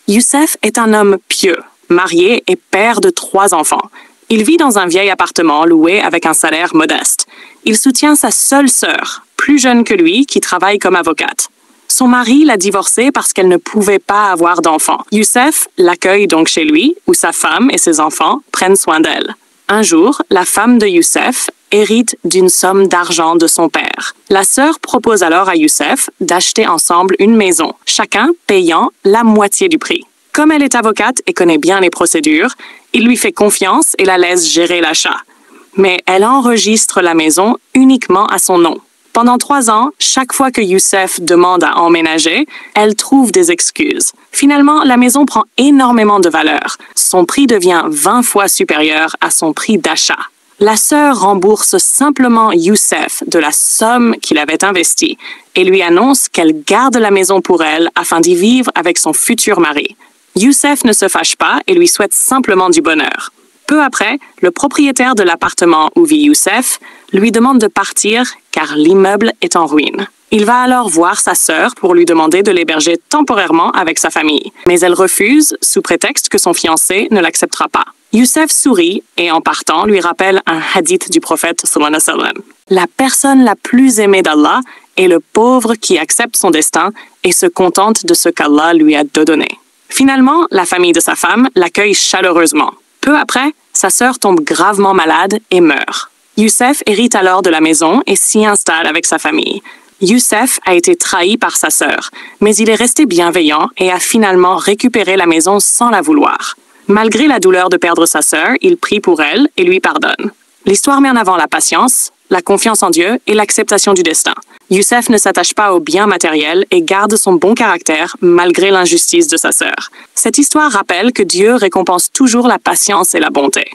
Youssef est un homme pieux, marié et père de 3 enfants. Il vit dans un vieil appartement loué avec un salaire modeste. Il soutient sa seule sœur, plus jeune que lui, qui travaille comme avocate. Son mari l'a divorcée parce qu'elle ne pouvait pas avoir d'enfants. Youssef l'accueille donc chez lui, où sa femme et ses enfants prennent soin d'elle. Un jour, la femme de Youssef hérite d'une somme d'argent de son père. La sœur propose alors à Youssef d'acheter ensemble une maison, chacun payant la moitié du prix. Comme elle est avocate et connaît bien les procédures, il lui fait confiance et la laisse gérer l'achat. Mais elle enregistre la maison uniquement à son nom. Pendant 3 ans, chaque fois que Youssef demande à emménager, elle trouve des excuses. Finalement, la maison prend énormément de valeur. Son prix devient 20 fois supérieur à son prix d'achat. La sœur rembourse simplement Youssef de la somme qu'il avait investie et lui annonce qu'elle garde la maison pour elle afin d'y vivre avec son futur mari. Youssef ne se fâche pas et lui souhaite simplement du bonheur. Peu après, le propriétaire de l'appartement où vit Youssef lui demande de partir car l'immeuble est en ruine. Il va alors voir sa sœur pour lui demander de l'héberger temporairement avec sa famille, mais elle refuse sous prétexte que son fiancé ne l'acceptera pas. Youssef sourit et en partant lui rappelle un hadith du prophète sallallahu alayhi wa sallam. La personne la plus aimée d'Allah est le pauvre qui accepte son destin et se contente de ce qu'Allah lui a donné. Finalement, la famille de sa femme l'accueille chaleureusement. Peu après, sa sœur tombe gravement malade et meurt. Youssef hérite alors de la maison et s'y installe avec sa famille. Youssef a été trahi par sa sœur, mais il est resté bienveillant et a finalement récupéré la maison sans la vouloir. Malgré la douleur de perdre sa sœur, il prie pour elle et lui pardonne. L'histoire met en avant la patience, la confiance en Dieu et l'acceptation du destin. Youssef ne s'attache pas aux biens matériels et garde son bon caractère malgré l'injustice de sa sœur. Cette histoire rappelle que Dieu récompense toujours la patience et la bonté.